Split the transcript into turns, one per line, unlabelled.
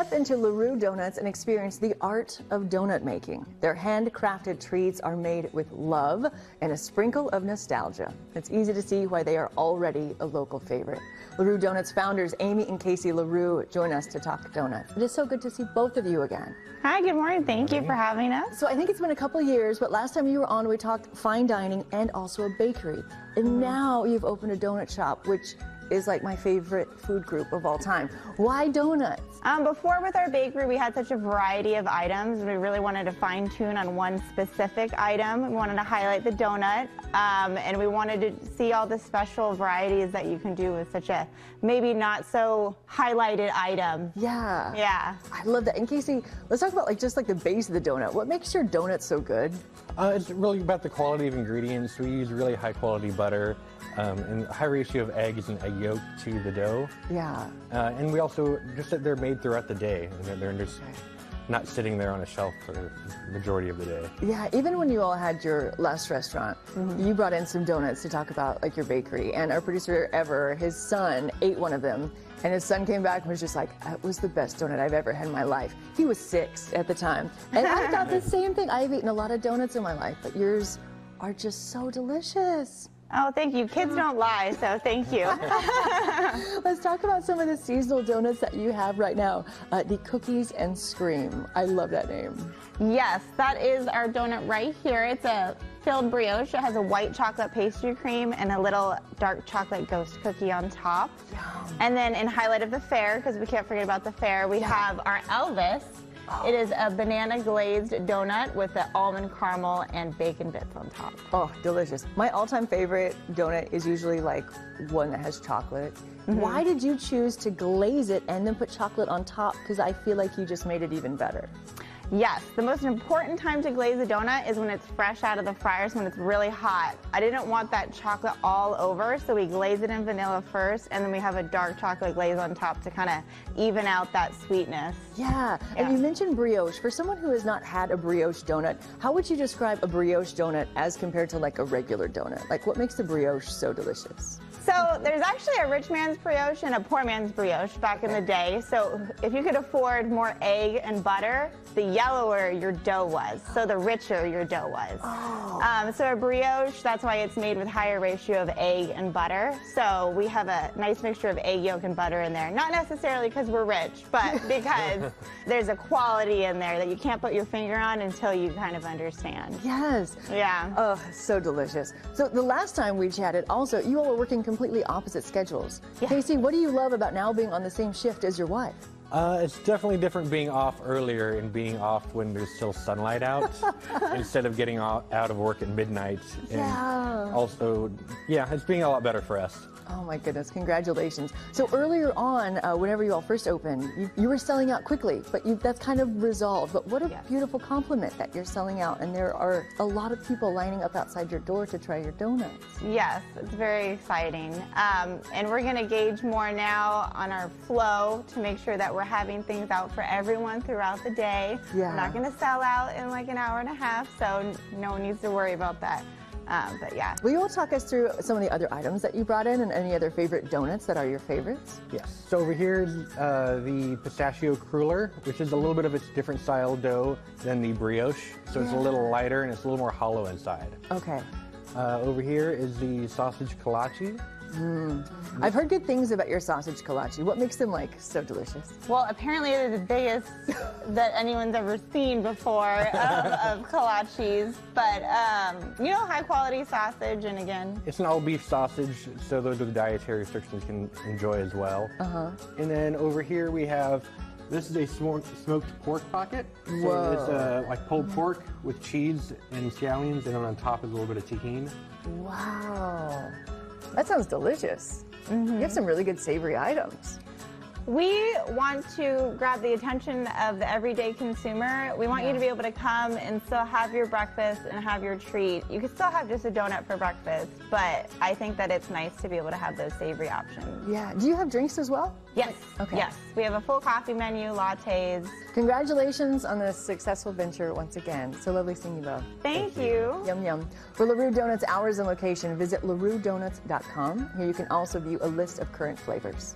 Step into Rue Doughnuts and experience the art of donut making. Their handcrafted treats are made with love and a sprinkle of nostalgia. It's easy to see why they are already a local favorite. Rue Doughnuts founders Amy and Casey LaRue join us to talk donuts. It is so good to see both of you again.
Hi, good morning. Thank you for having us.
So I think it's been a couple years, but last time you were on, we talked fine dining and also a bakery. And now you've opened a donut shop, which is like my favorite food group of all time. Why donuts?
Before with our bakery, we had such a variety of items. We really wanted to fine tune on one specific item. We wanted to highlight the donut, and we wanted to see all the special varieties that you can do with such a maybe not so highlighted item.
Yeah.
Yeah.
I love that. And Casey, let's talk about just the base of the donut. What makes your donut so good?
It's really about the quality of ingredients. We use really high quality butter and a high ratio of eggs and egg yolk to the dough.
Yeah.
And we also, just that they're made throughout the day. And they're just not sitting there on a shelf for the majority of the day.
Yeah, even when you all had your last restaurant, you brought in some donuts to talk about your bakery. And our producer Ever, his son, ate one of them. And his son came back and was just like, that was the best donut I've ever had in my life. He was 6 at the time. And I thought the same thing. I've eaten a lot of donuts in my life, but yours are just so delicious.
Oh, thank you. Kids don't lie, so thank you.
Let's talk about some of the seasonal donuts that you have right now. The Cookies and Scream. I love that name.
Yes, that is our donut right here. It's a filled brioche. It has a white chocolate pastry cream and a little dark chocolate ghost cookie on top.
Yum.
And then in highlight of the fair, because we can't forget about the fair, we have our Elvis. It is a banana glazed donut with the almond caramel and bacon bits on top.
Oh, delicious. My all-time favorite donut is usually one that has chocolate. Why did you choose to glaze it and then put chocolate on top? Because I feel like you just made it even better.
Yes, the most important time to glaze a donut is when it's fresh out of the fryers, when it's really hot. I didn't want that chocolate all over, so we glaze it in vanilla first, and then we have a dark chocolate glaze on top to kind of even out that sweetness.
Yeah, and you mentioned brioche. For someone who has not had a brioche donut, how would you describe a brioche donut as compared to a regular donut? What makes the brioche so delicious?
So there's actually a rich man's brioche and a poor man's brioche back in the day. So if you could afford more egg and butter, the yellower your dough was, so the richer your dough was.
Oh.
So a brioche, that's why it's made with higher ratio of egg and butter. So we have a nice mixture of egg yolk and butter in there. Not necessarily because we're rich, but because there's a quality in there that you can't put your finger on until you kind of understand.
Yes.
Yeah.
Oh, so delicious. So the last time we chatted, also, you all were working completely opposite schedules.
Yeah.
Casey, what do you love about now being on the same shift as your wife?
It's definitely different being off earlier and being off when there's still sunlight out instead of getting out of work at midnight.
Yeah.
And also, it's being a lot better for us.
Oh my goodness, congratulations. So earlier on, whenever you all first opened, you were selling out quickly, but that's kind of resolved. But what a beautiful compliment that you're selling out, and there are a lot of people lining up outside your door to try your donuts.
Yes, it's very exciting. And we're going to gauge more now on our flow to make sure that we're having things out for everyone throughout the day.
Yeah.
We're not going to sell out in an hour and a half, so no one needs to worry about that. But yeah.
Will you all talk us through some of the other items that you brought in and any other favorite donuts that are your favorites?
Yes. So over here is the pistachio cruller, which is a little bit of a different style dough than the brioche. So it's a little lighter and it's a little more hollow inside.
Okay.
Over here is the sausage kolache.
I've heard good things about your sausage kolache. What makes them so delicious?
Well, apparently they're the biggest that anyone's ever seen before of kolaches. But, high quality sausage, and again.
It's an all beef sausage, so those with dietary restrictions can enjoy as well. And then over here we have, this is a smoked pork pocket.
Whoa.
So it's pulled pork with cheese and scallions, and then on top is a little bit of tahini.
Wow. That sounds delicious. You have some really good savory items.
We want to grab the attention of the everyday consumer. We want you to be able to come and still have your breakfast and have your treat. You can still have just a donut for breakfast, but I think that it's nice to be able to have those savory options.
Yeah. Do you have drinks as well?
Yes.
Okay.
Yes. We have a full coffee menu, lattes.
Congratulations on this successful venture once again. So lovely seeing you both.
Thank you.
Yum, yum. For Rue Doughnuts hours and location, visit laruedoughnuts.com. Here you can also view a list of current flavors.